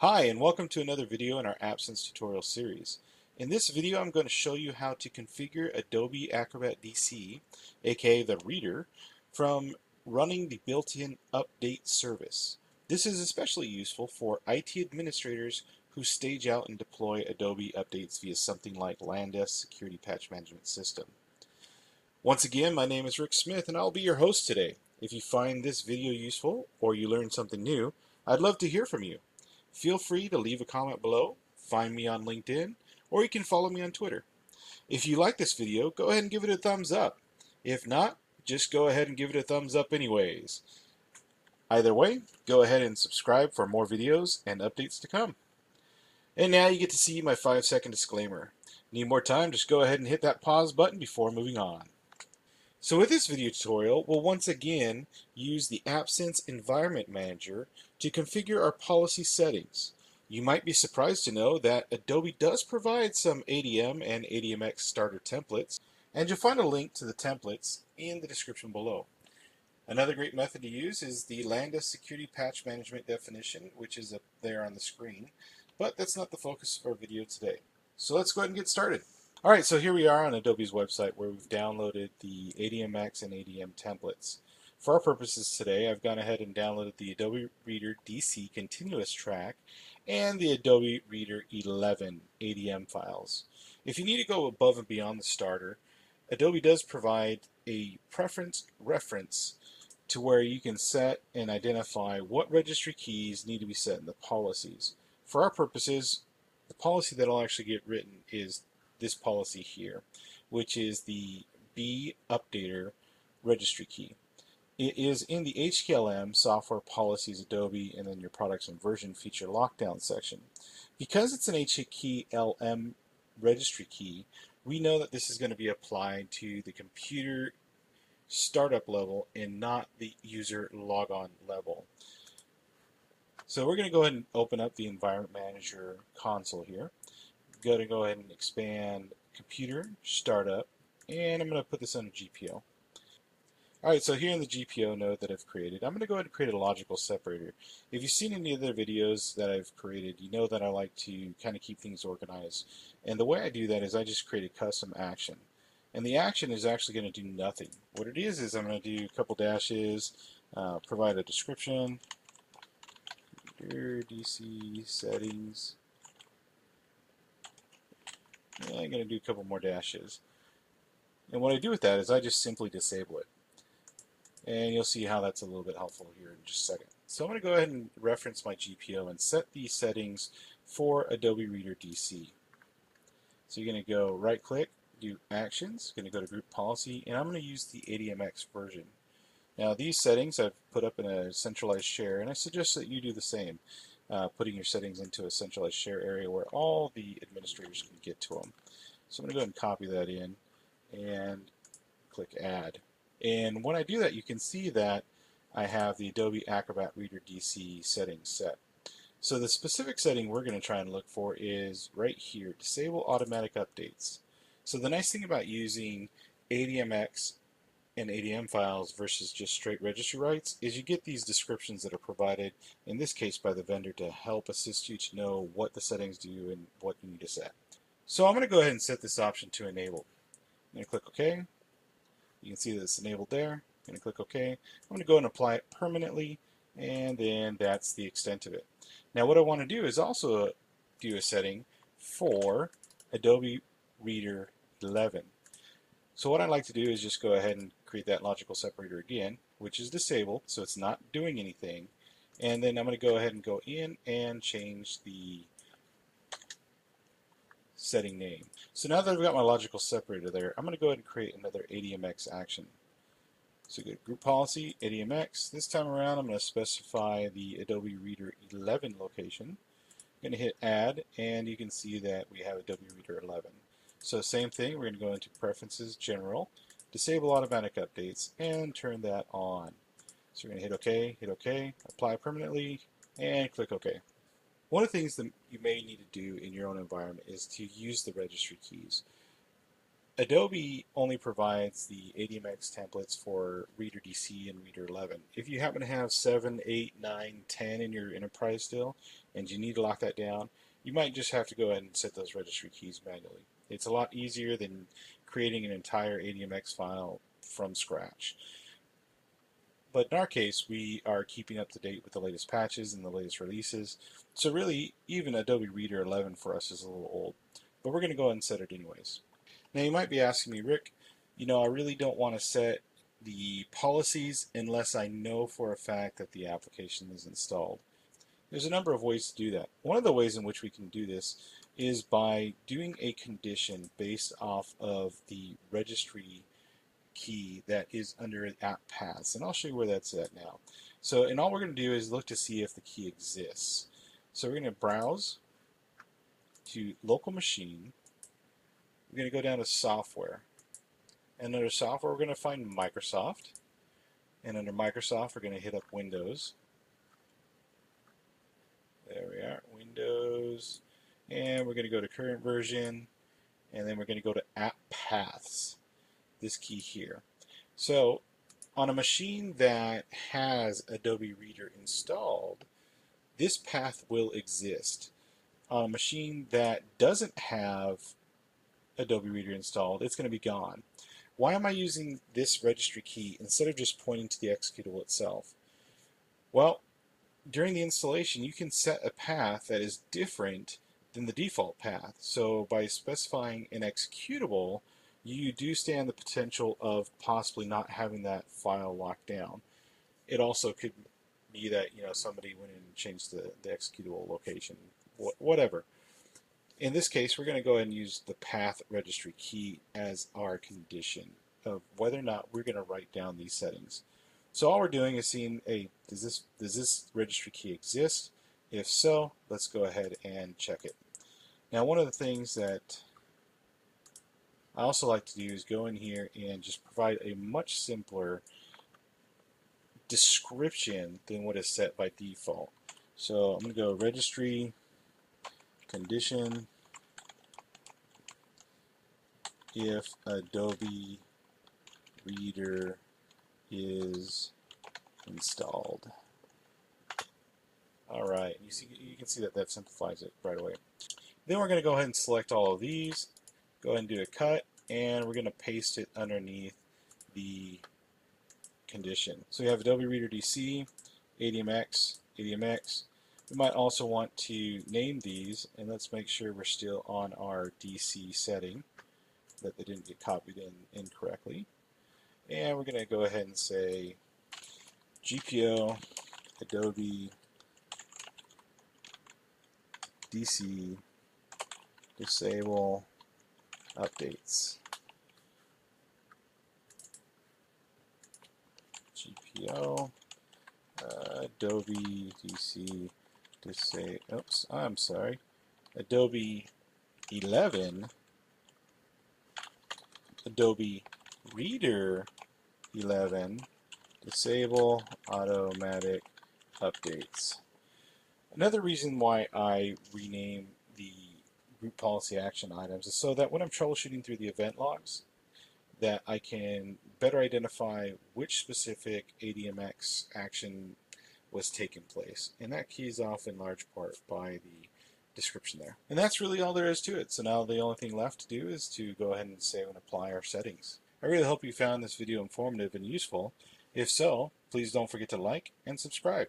Hi, and welcome to another video in our AppSense tutorial series. In this video, I'm going to show you how to configure Adobe Acrobat DC, aka the reader, from running the built-in update service. This is especially useful for IT administrators who stage out and deploy Adobe updates via something like LANDESK Security Patch Management System. Once again, my name is Rick Smith, and I'll be your host today. If you find this video useful or you learned something new, I'd love to hear from you. Feel free to leave a comment below, find me on LinkedIn, or you can follow me on Twitter. If you like this video, go ahead and give it a thumbs up. If not, just go ahead and give it a thumbs up anyways. Either way, go ahead and subscribe for more videos and updates to come. And now you get to see my 5-second disclaimer. Need more time? Just go ahead and hit that pause button before moving on. So with this video tutorial, we'll once again use the AppSense Environment Manager to configure our policy settings. You might be surprised to know that Adobe does provide some ADM and ADMX starter templates, and you'll find a link to the templates in the description below. Another great method to use is the LANDESK Security Patch Management definition, which is up there on the screen, but that's not the focus of our video today. So let's go ahead and get started. Alright, so here we are on Adobe's website where we've downloaded the ADMX and ADM templates. For our purposes today, I've gone ahead and downloaded the Adobe Reader DC continuous track and the Adobe Reader 11 ADM files. If you need to go above and beyond the starter, Adobe does provide a preference reference to where you can set and identify what registry keys need to be set in the policies. For our purposes, the policy that will actually get written is this policy here, which is the B Updater registry key. It is in the HKLM Software Policies Adobe and then your Products and Version Feature Lockdown section. Because it's an HKLM registry key, we know that this is going to be applied to the computer startup level and not the user logon level. So we're going to go ahead and open up the Environment Manager console here. Go ahead and expand Computer Startup, and I'm going to put this under GPO. Alright, so here in the GPO node that I've created, I'm going to go ahead and create a logical separator. If you've seen any other videos that I've created, you know that I like to kind of keep things organized. And the way I do that is I just create a custom action. And the action is actually going to do nothing. What it is I'm going to do a couple dashes, provide a description, DC settings. And I'm going to do a couple more dashes. And what I do with that is I just simply disable it. And you'll see how that's a little bit helpful here in just a second. So I'm going to go ahead and reference my GPO and set the settings for Adobe Reader DC. So you're going to go right click, do actions, going to go to group policy, and I'm going to use the ADMX version. Now these settings I've put up in a centralized share, and I suggest that you do the same, putting your settings into a centralized share area where all the administrators can get to them. So I'm going to go ahead and copy that in and click add. And when I do that, you can see that I have the Adobe Acrobat Reader DC settings set. So the specific setting we're going to try and look for is right here, disable automatic updates. So the nice thing about using ADMX and ADM files versus just straight registry rights is you get these descriptions that are provided, in this case by the vendor, to help assist you to know what the settings do and what you need to set. So I'm going to go ahead and set this option to enable. I'm going to click OK. You can see that it's enabled there. I'm going to click OK. I'm going to go and apply it permanently, and then that's the extent of it. Now what I want to do is also do a setting for Adobe Reader 11. So what I'd like to do is just go ahead and create that logical separator again, which is disabled, so it's not doing anything. And then I'm going to go ahead and go in and change the setting name. So now that I've got my logical separator there, I'm going to go ahead and create another ADMX action. So go to Group Policy, ADMX. This time around I'm going to specify the Adobe Reader 11 location. I'm going to hit Add, and you can see that we have Adobe Reader 11. So same thing, we're going to go into Preferences, General, Disable Automatic Updates, and turn that on. So we're going to hit OK, Apply Permanently, and click OK. One of the things that you may need to do in your own environment is to use the registry keys. Adobe only provides the ADMX templates for Reader DC and Reader 11. If you happen to have 7, 8, 9, 10 in your enterprise still, and you need to lock that down, you might just have to go ahead and set those registry keys manually. It's a lot easier than creating an entire ADMX file from scratch. But in our case, we are keeping up to date with the latest patches and the latest releases. So really, even Adobe Reader 11 for us is a little old. But we're going to go ahead and set it anyways. Now you might be asking me, Rick, I really don't want to set the policies unless I know for a fact that the application is installed. There's a number of ways to do that. One of the ways in which we can do this is by doing a condition based off of the registry key that is under app paths, and I'll show you where that's at now. So, and all we're going to do is look to see if the key exists. So we're going to browse to local machine. We're going to go down to software, and under software we're going to find Microsoft, and under Microsoft we're going to hit up Windows. There we are, Windows, and we're going to go to current version, and then we're going to go to app paths, this key here. So on a machine that has Adobe Reader installed, this path will exist. On a machine that doesn't have Adobe Reader installed, it's going to be gone. Why am I using this registry key instead of just pointing to the executable itself? Well, during the installation, you can set a path that is different than the default path. So by specifying an executable, you do stand the potential of possibly not having that file locked down. It also could be that somebody went in and changed the executable location, whatever. In this case, we're going to go ahead and use the path registry key as our condition of whether or not we're going to write down these settings. So all we're doing is seeing, does this registry key exist? If so, let's go ahead and check it. Now, one of the things that I also like to do is go in here and just provide a much simpler description than what is set by default. So I'm going to go registry condition if Adobe Reader is installed. Alright, you can see that simplifies it right away. Then we're going to go ahead and select all of these, go ahead and do a cut, and we're going to paste it underneath the condition. So we have Adobe Reader DC, ADMX, ADMX. We might also want to name these, and let's make sure we're still on our DC setting, that they didn't get copied in incorrectly. And we're going to go ahead and say GPO Adobe DC disable updates. GPO Adobe DC disable. Oops, I'm sorry. Adobe 11. Adobe Reader 11 disable automatic updates. Another reason why I rename the group policy action items is so that when I'm troubleshooting through the event logs, that I can better identify which specific ADMX action was taking place. And that keys off in large part by the description there. And that's really all there is to it. So now the only thing left to do is to go ahead and save and apply our settings. I really hope you found this video informative and useful. If so, please don't forget to like and subscribe.